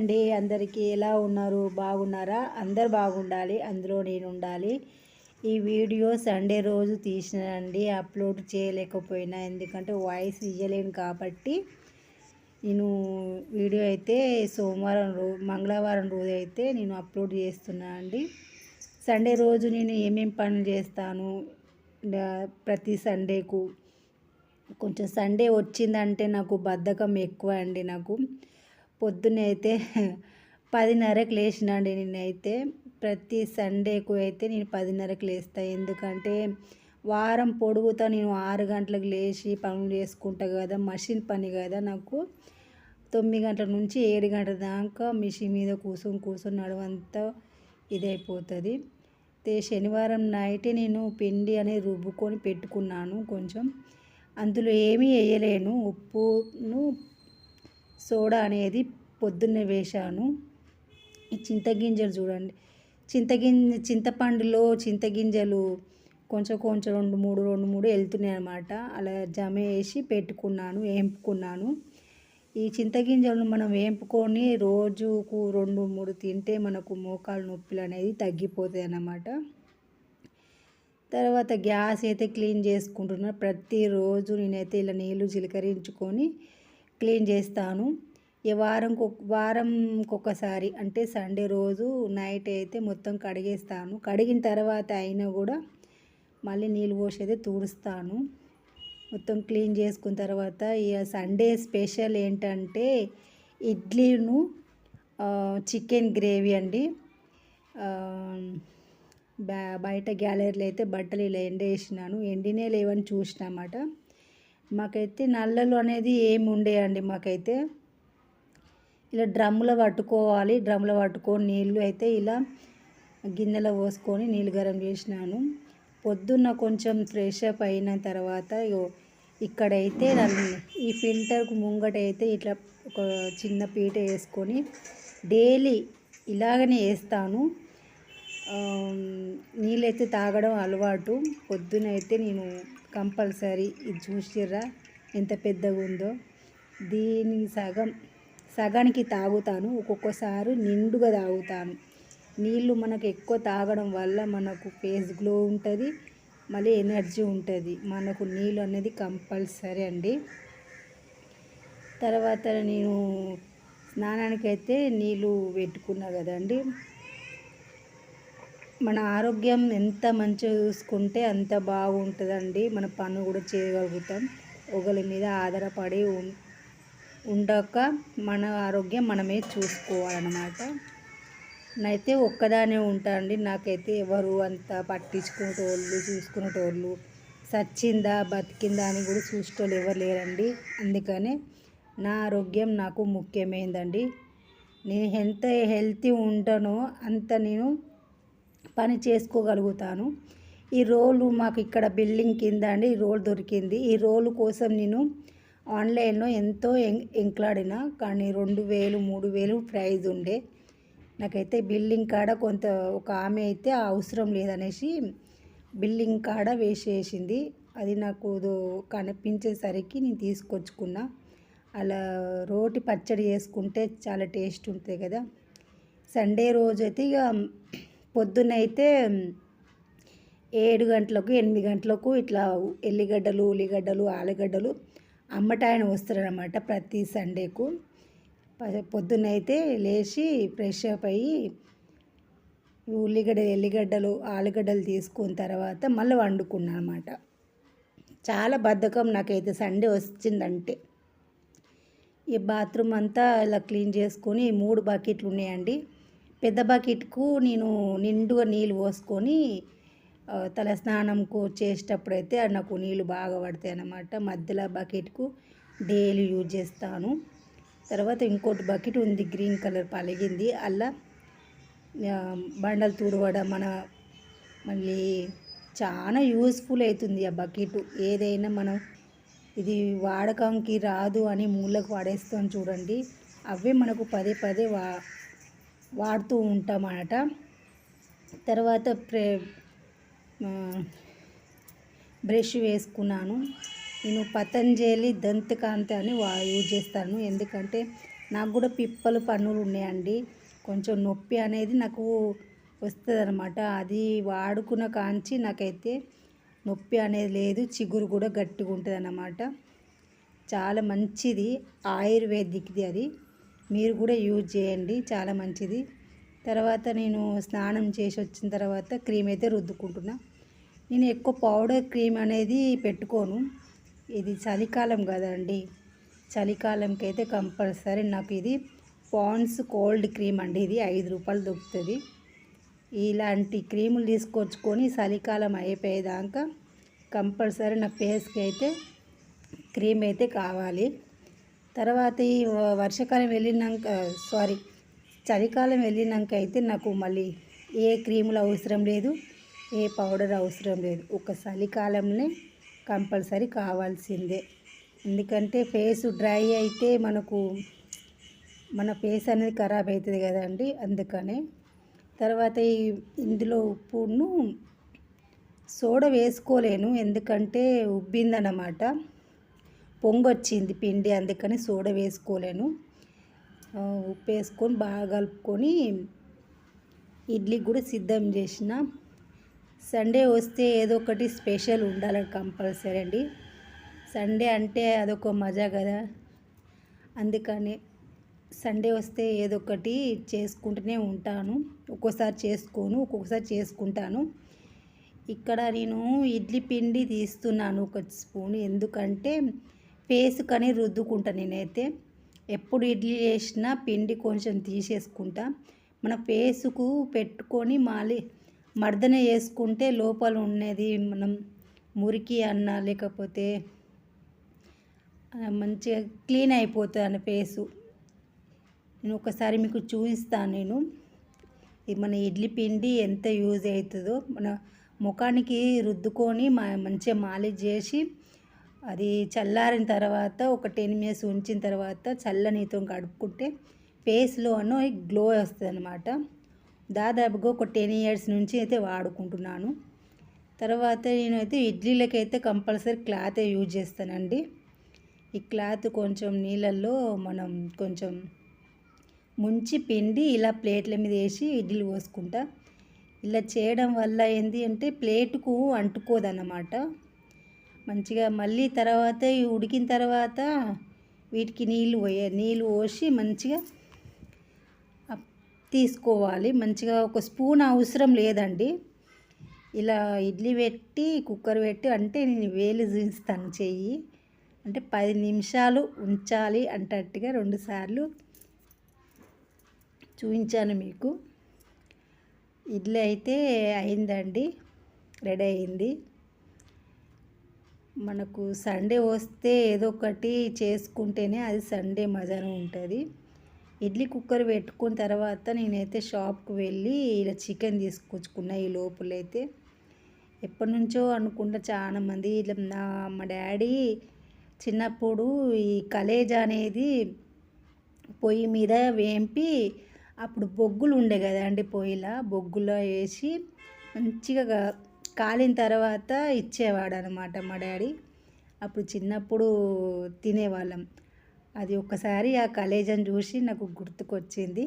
అండి అందరికీ. ఎలా ఉన్నారు? బాగున్నారా? అందరు బాగుండాలి, అందులో నేను ఉండాలి. ఈ వీడియో సండే రోజు తీసినానండి. అప్లోడ్ చేయలేకపోయినా, ఎందుకంటే వాయిస్ ఇయ్యలేను కాబట్టి. నేను వీడియో అయితే మంగళవారం రోజు అయితే నేను అప్లోడ్ చేస్తున్నా అండి. సండే రోజు నేను ఏమేం పనులు చేస్తాను ప్రతి సండేకు. కొంచెం సండే వచ్చిందంటే నాకు బద్ధకం ఎక్కువ అండి. నాకు పొద్దున్నే అయితే 10:30కి లేచిన అండి. నేనైతే ప్రతి సండేకు అయితే నేను 10:30కి లేస్తాను. ఎందుకంటే వారం పొడుగుతా నేను 6 గంటలకు లేచి పనులు చేసుకుంటా కదా. మషిన్ పని కదా నాకు. 9 గంటల నుంచి 7 గంటల దాకా మిషన్ మీద కూర్చొని నడవంతా ఇదైపోతుంది. శనివారం నైటే నేను పిండి అనేది రుబ్బుకొని పెట్టుకున్నాను. కొంచెం అందులో ఏమీ వేయలేను. ఉప్పును సోడా అనేది పొద్దున్నే వేశాను. ఈ చింతగింజలు చూడండి, చింతపండులో చింతగింజలు కొంచెం 2-3 వెళ్తున్నాయి అన్నమాట. అలా జమ వేసి పెట్టుకున్నాను, వేపుకున్నాను. ఈ చింతగింజలను మనం వేపుకొని రోజుకు 2-3 తింటే మనకు మోకాలు నొప్పులు అనేది తగ్గిపోతాయి అన్నమాట. తర్వాత గ్యాస్ అయితే క్లీన్ చేసుకుంటున్నా. ప్రతిరోజు నేనైతే ఇలా నీళ్ళు చిలకరించుకొని క్లీన్ చేస్తాను. ఈ వారంకొకసారి అంటే సండే రోజు నైట్ అయితే మొత్తం కడిగేస్తాను. కడిగిన తర్వాత అయినా కూడా మళ్ళీ నీళ్ళు పోసి అయితే తుడుస్తాను. మొత్తం క్లీన్ చేసుకున్న తర్వాత ఇక సండే స్పెషల్ ఏంటంటే ఇడ్లీను చికెన్ గ్రేవీ అండి. బయట గ్యాలరీలో అయితే బట్టలు ఇలా ఎండేసినాను. ఎండినే లేవని చూసినమాట. మాకైతే నల్లలు అనేది ఏమి ఉండేయండి. మాకైతే ఇలా డ్రమ్ములో పట్టుకోవాలి. డ్రమ్ములో పట్టుకొని నీళ్ళు అయితే ఇలా గిన్నెలో పోసుకొని నీళ్ళు గరం చేసినాను. పొద్దున్న కొంచెం ఫ్రెష్ అప్ అయిన తర్వాత ఇక్కడైతే ఈ ఫిల్టర్కు ముంగట అయితే ఇట్లా ఒక చిన్న పీట వేసుకొని డైలీ ఇలాగనే వేస్తాను. నీళ్ళైతే తాగడం అలవాటు. పొద్దునైతే నేను కంపల్సరీ ఇది చూసిర్రా ఎంత పెద్దగా ఉందో. దీని సగానికి తాగుతాను. ఒక్కొక్కసారి నిండుగా తాగుతాను. నీళ్ళు మనకు ఎక్కువ తాగడం వల్ల మనకు ఫేస్ గ్లో ఉంటుంది, మళ్ళీ ఎనర్జీ ఉంటుంది. మనకు నీళ్ళు అనేది కంపల్సరీ అండి. తర్వాత నేను స్నానానికి అయితే నీళ్ళు పెట్టుకున్నా కదండి. మన ఆరోగ్యం ఎంత మంచిగా చూసుకుంటే అంత బాగుంటుందండి. మన పనులు కూడా చేయగలుగుతాం. ఒకరి మీద ఆధారపడి ఉండక మన ఆరోగ్యం మనమే చూసుకోవాలన్నమాట. నేనైతే ఒక్కదానే ఉంటా అండి. నాకైతే ఎవరు అంత పట్టించుకునేటోళ్ళు, చూసుకునేటోళ్ళు, సచ్చిందా బతికిందా అని కూడా చూసేటోళ్ళు ఎవరు లేరండి. అందుకనే నా ఆరోగ్యం నాకు ముఖ్యమైందండి. నేను ఎంత హెల్తీ ఉంటానో అంత నేను పని చేసుకోగలుగుతాను. ఈ రోలు మాకు ఇక్కడ బిల్డింగ్ కింద అండి ఈ రోల్ దొరికింది. ఈ రోలు కోసం నేను ఆన్లైన్లో ఎంతో ఎంక్లాడినా, కానీ 2,000-3,000 ప్రైజ్ ఉండే. నాకైతే బిల్డింగ్ కాడ ఒక ఆమె అయితే అవసరం లేదనేసి బిల్డింగ్ కాడ వేసేసింది. అది నాకు కనిపించేసరికి నేను తీసుకొచ్చుకున్నా. అలా రోటి పచ్చడి చేసుకుంటే చాలా టేస్ట్ ఉంటుంది కదా. సండే రోజు అయితే ఇక పొద్దున్నైతే 7 గంటలకు 8 గంటలకు ఇట్లా ఉల్లిగడ్డలు ఆలుగడ్డలు అమ్మటాయన వస్తారనమాట ప్రతి సండేకు. పొద్దున్నైతే లేచి ఫ్రెష్ అప్ అయ్యి ఎల్లిగడ్డలు ఆలుగడ్డలు తీసుకున్న తర్వాత మళ్ళీ వండుకున్నాను అనమాట. చాలా బద్ధకం నాకైతే సండే వచ్చిందంటే. ఈ బాత్రూమ్ అంతా ఇలా క్లీన్ చేసుకొని 3 బకెట్లు ఉన్నాయండి. పెద్ద బకెట్కు నేను నిండుగా నీళ్ళు పోసుకొని తలస్నానంకు చేసేటప్పుడైతే నాకు నీళ్ళు బాగా పడతాయి అన్నమాట. మధ్యలో బకెట్కు డైలీ యూజ్ చేస్తాను. తర్వాత ఇంకోటి బకెట్ ఉంది గ్రీన్ కలర్ పలిగింది. అలా బండలు తుడవడం మళ్ళీ చాలా యూస్ఫుల్ అవుతుంది ఆ బకెట్. ఏదైనా మనం ఇది వాడకంకి రాదు అని మూలకు వాడేస్తాం చూడండి, అవే మనకు పదే వాడుతూ ఉంటామన్నమాట. తర్వాత బ్రష్ వేసుకున్నాను. నేను పతంజలి దంతకాంతి అని యూజ్ చేస్తాను. ఎందుకంటే నాకు కూడా పిప్పలు పన్నులు ఉన్నాయండి. కొంచెం నొప్పి అనేది నాకు వస్తుందన్నమాట. అది వాడుకున్న కాంచి నాకైతే నొప్పి అనేది లేదు. చిగురు కూడా గట్టిగా ఉంటుందన్నమాట. చాలా మంచిది, ఆయుర్వేదిక్ది అది. మీరు కూడా యూజ్ చేయండి, చాలా మంచిది. తర్వాత నేను స్నానం చేసి వచ్చిన తర్వాత క్రీమ్ అయితే రుద్దుకుంటున్నా. నేను ఎక్కువ పౌడర్ క్రీమ్ అనేది పెట్టుకోను. ఇది చలికాలం కదండి, చలికాలంకి అయితే కంపల్సరీ నాకు ఇది పాండ్స్ కోల్డ్ క్రీమ్ అండి. ఇది 5 రూపాయలు దొరుకుతుంది. ఇలాంటి క్రీములు తీసుకొచ్చుకొని చలికాలం అయిపోయేదాకా కంపల్సరీ నా ఫేస్కి అయితే క్రీమ్ అయితే కావాలి. తర్వాత ఈ వర్షాకాలం వెళ్ళినాక చలికాలం వెళ్ళినాక అయితే నాకు మళ్ళీ ఏ క్రీములు అవసరం లేదు, ఏ పౌడర్ అవసరం లేదు. ఒక చలికాలంలో కంపల్సరీ కావాల్సిందే. ఎందుకంటే ఫేస్ డ్రై అయితే మన ఫేస్ అనేది ఖరాబ్ అవుతుంది కదండి, అందుకనే. తర్వాత ఇందులో ఉప్పును సోడా వేసుకోలేను, ఎందుకంటే ఉబ్బిందన్నమాట, పొంగొచ్చింది పిండి, అందుకని సోడా వేసుకోలేను. ఉప్పు వేసుకొని బాగా కలుపుకొని ఇడ్లీ కూడా సిద్ధం చేసిన. సండే వస్తే ఏదో ఒకటి స్పెషల్ ఉండాలని కంపల్సరీ అండి. సండే అంటే అదొక మజా కదా, అందుకని సండే వస్తే ఏదో ఒకటి చేసుకుంటూనే ఉంటాను. ఒక్కోసారి చేసుకోను, ఒక్కొక్కసారి చేసుకుంటాను. ఇక్కడ నేను ఇడ్లీ పిండి తీస్తున్నాను 1 స్పూన్, ఎందుకంటే ఫేస్కని రుద్దుకుంటాను. నేనైతే ఎప్పుడు ఇడ్లీ చేసినా పిండి కొంచెం తీసేసుకుంటా. మన ఫేసుకు పెట్టుకొని మర్దన చేసుకుంటే లోపల ఉన్నది మనం మురికి అన్న లేకపోతే మంచిగా క్లీన్ అయిపోతుంది అన్న ఫేసు. నేను ఒకసారి మీకు చూపిస్తాను. మన ఇడ్లీ పిండి ఎంత యూజ్ అవుతుందో మన ముఖానికి రుద్దుకొని మంచిగా మాలిష్ చేసి అది చల్లారిన తర్వాత ఒక 10 మినిట్స్ ఉంచిన తర్వాత చల్లనీతో కడుక్కుంటే ఫేస్లో గ్లో వస్తుంది అన్నమాట. దాదాపుగా ఒక 10 ఇయర్స్ నుంచి అయితే వాడుకుంటున్నాను. తర్వాత నేనైతే ఇడ్లీలకైతే కంపల్సరీ క్లాత్ యూజ్ చేస్తానండి. ఈ క్లాత్ కొంచెం నీళ్ళల్లో మనం కొంచెం ముంచి పిండి ఇలా ప్లేట్ల మీద వేసి ఇడ్లీలు పోసుకుంటా. ఇలా చేయడం వల్ల ఏంటి అంటే ప్లేటుకు అంటుకోదన్నమాట మంచిగా. మళ్ళీ తర్వాత ఉడికిన తర్వాత వీటికి నీళ్ళు పోసి మంచిగా తీసుకోవాలి. మంచిగా ఒక స్పూన్ అవసరం లేదండి. ఇలా ఇడ్లీ పెట్టి కుక్కర్ పెట్టి అంటే నేను వేలు చూపిస్తాను, చెయ్యి అంటే 10 నిమిషాలు ఉంచాలి అంటట్టుగా 2 సార్లు చూపించాను మీకు. ఇడ్లీ అయితే అయిందండి, రెడీ అయింది. మనకు సండే వస్తే ఏదో ఒకటి చేసుకుంటేనే అది సండే మజాను ఉంటుంది. ఇడ్లీ కుక్కర్ పెట్టుకున్న తర్వాత నేనైతే షాప్కి వెళ్ళి ఇలా చికెన్ తీసుకొచ్చుకున్నా. ఈ లోపలైతే ఎప్పటి నుంచో అనుకుంటా, చాలామంది ఇట్లా మా డాడీ చిన్నప్పుడు ఈ కలేజా అనేది పొయ్యి మీద వేంపి అప్పుడు బొగ్గులు ఉండే కదా అండి, బొగ్గులో వేసి మంచిగా కాలిన తర్వాత ఇచ్చేవాడు అనమాట మా డాడీ. అప్పుడు చిన్నప్పుడు తినేవాళ్ళం. అది ఒక్కసారి ఆ కలేజాను చూసి నాకు గుర్తుకొచ్చింది.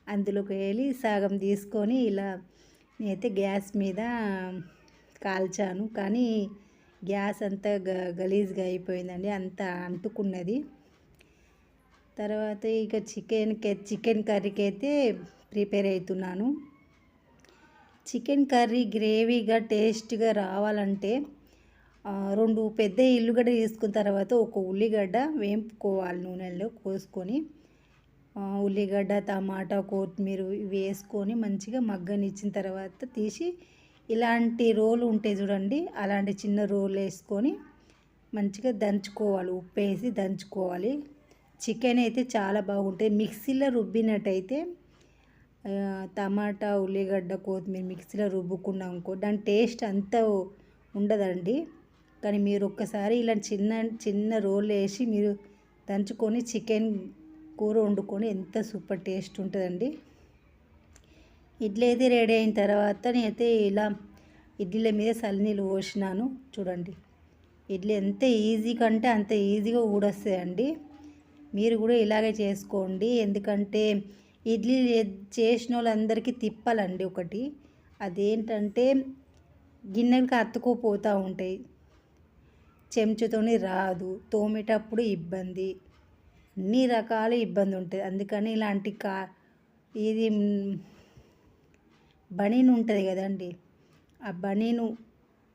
అందులోకి వెళ్ళి సగం తీసుకొని ఇలా నేనైతే గ్యాస్ మీద కాల్చాను, కానీ గ్యాస్ అంతా గలీజ్గా అయిపోయిందండి, అంత అంటుకున్నది. తర్వాత ఇక చికెన్ కర్రీకి అయితే ప్రిపేర్ అవుతున్నాను. చికెన్ కర్రీ గ్రేవీగా టేస్ట్గా రావాలంటే 2 పెద్ద ఉల్లిగడ్డ తీసుకున్న తర్వాత ఒక ఉల్లిగడ్డ వేపుకోవాలి నూనెలో కోసుకొని. ఉల్లిగడ్డ, టమాటా, కొత్తిమీర వేసుకొని మంచిగా మగ్గనిచ్చిన తర్వాత తీసి ఇలాంటి రోలు ఉంటాయి చూడండి, అలాంటి చిన్న రోలు వేసుకొని మంచిగా దంచుకోవాలి, ఉప్పు వేసి దంచుకోవాలి. చికెన్ అయితే చాలా బాగుంటుంది. మిక్సీలో రుబ్బినట్టయితే టమాటా, ఉల్లిగడ్డ, కొత్తిమీర మిక్సీలో రుబ్బుకున్నాం అనుకో దాని టేస్ట్ అంత ఉండదండి. కానీ మీరు ఒక్కసారి ఇలా చిన్న రోల్ వేసి మీరు దంచుకొని చికెన్ కూర వండుకొని ఎంత సూపర్ టేస్ట్ ఉంటుందండి. ఇడ్లీ అయితే రెడీ అయిన తర్వాత నేనైతే ఇలా ఇడ్లీల మీద చల్లనీళ్ళు పోసినాను చూడండి. ఇడ్లీ ఎంత ఈజీ కంటే అంత ఈజీగా ఊడొస్తాయండి. మీరు కూడా ఇలాగే చేసుకోండి. ఎందుకంటే ఇడ్లీ చేసిన వాళ్ళందరికీ తిప్పాలండి ఒకటి. అదేంటంటే గిన్నెలకు అతుక్కుపోతూ ఉంటాయి, చెంచాతోని రాదు, తోమేటప్పుడు ఇబ్బంది, అన్ని రకాల ఇబ్బంది ఉంటుంది. అందుకని ఇలాంటి ఇది బనీన్ ఉంటుంది కదండి, ఆ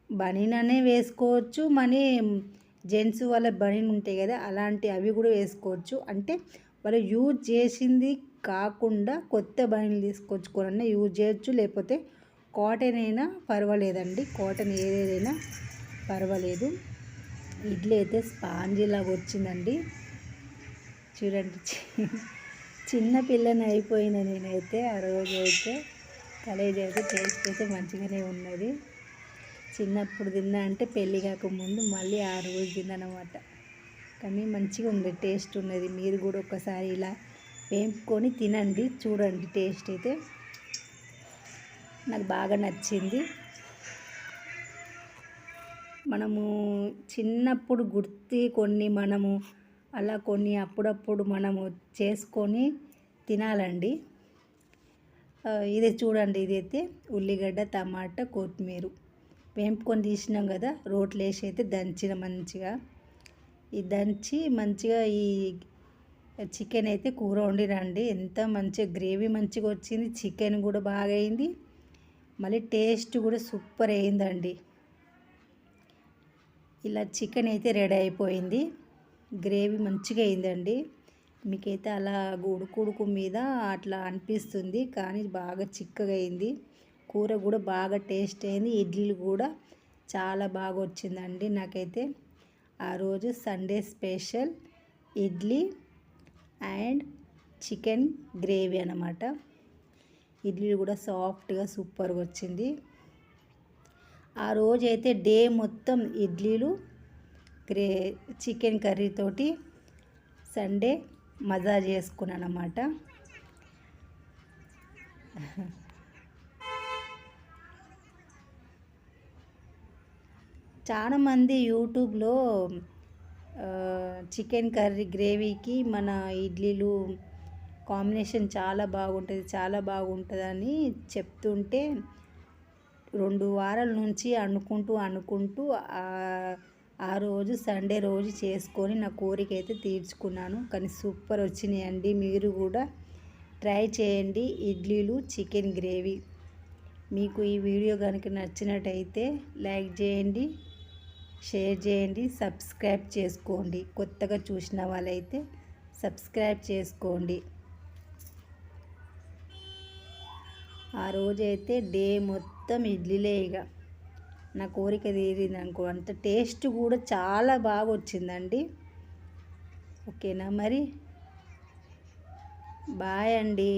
బనీన్ అనే వేసుకోవచ్చు. జెంట్స్ వాళ్ళ బనీన్ ఉంటాయి కదా, అలాంటి అవి కూడా వేసుకోవచ్చు. అంటే వాళ్ళు యూజ్ చేసింది కాకుండా కొత్త బనీన్లు తీసుకొచ్చుకోనన్నా యూజ్ చేయొచ్చు. లేకపోతే కాటన్ అయినా పర్వాలేదండి, కాటన్ ఏదైనా పర్వాలేదు. ఇడ్లీ అయితే స్పాంజీ లాగా వచ్చిందండి. చూడండి, చిన్న పిల్లని అయిపోయిన నేనైతే ఆ రోజు అయితే కలేజీ అయితే టేస్ట్ అయితే మంచిగానే ఉన్నది. చిన్నప్పుడు తిన్నా అంటే పెళ్ళి కాకముందు మళ్ళీ ఆ రోజు తిన్నానమాట. కానీ మంచిగా ఉంది, టేస్ట్ ఉన్నది. మీరు కూడా ఒకసారి ఇలా వేపుకొని తినండి, చూడండి. టేస్ట్ అయితే నాకు బాగా నచ్చింది. మనము చిన్నప్పుడు కొన్ని అప్పుడప్పుడు మనము చేసుకొని తినాలండి. ఇది చూడండి, ఇదైతే ఉల్లిగడ్డ, టమాటా, కొత్తిమీర వేపుకొని తీసినాం కదా, రోట్లో వేసి అయితే దంచిన మంచిగా. ఈ దంచి మంచిగా ఈ చికెన్ అయితే కూర వండినండి. ఎంత మంచిగా గ్రేవీ మంచిగా వచ్చింది, చికెన్ కూడా బాగా అయింది, మళ్ళీ టేస్ట్ కూడా సూపర్ అయిందండి. ఇలా చికెన్ అయితే రెడీ అయిపోయింది, గ్రేవీ మంచిగా అయిందండి. మీకైతే అలా ఉడుకు మీద అట్లా అనిపిస్తుంది, కానీ బాగా చిక్కగా అయింది. కూర కూడా బాగా టేస్ట్ అయింది, ఇడ్లీలు కూడా చాలా బాగా వచ్చిందండి. నాకైతే ఆ రోజు Sunday special idli and chicken gravy అన్నమాట. ఇడ్లీలు కూడా సాఫ్ట్గా సూపర్గా వచ్చింది. ఆ రోజైతే డే మొత్తం ఇడ్లీలు చికెన్ కర్రీతోటి సండే మజా చేసుకున్నాను అన్నమాట. చాలామంది యూట్యూబ్లో చికెన్ కర్రీ గ్రేవీకి మన ఇడ్లీలు కాంబినేషన్ చాలా బాగుంటుందని చెప్తుంటే 2 వారాల నుంచి అనుకుంటూ ఆ రోజు సండే రోజు చేసుకొని నా కోరిక అయితే తీర్చుకున్నాను. కానీ సూపర్ వచ్చినాయండి. మీరు కూడా ట్రై చేయండి ఇడ్లీలు చికెన్ గ్రేవీ. మీకు ఈ వీడియో కనుక నచ్చినట్టయితే లైక్ చేయండి, షేర్ చేయండి, సబ్స్క్రైబ్ చేసుకోండి. కొత్తగా చూసిన వాళ్ళైతే సబ్స్క్రైబ్ చేసుకోండి. ఆ రోజైతే డే మొత్తం ఇడ్లీలే, ఇక నా కోరిక తీరింది అనుకో. అంత టేస్ట్ కూడా చాలా బాగా వచ్చిందండి. ఓకేనా మరి, బాయ్ అండి.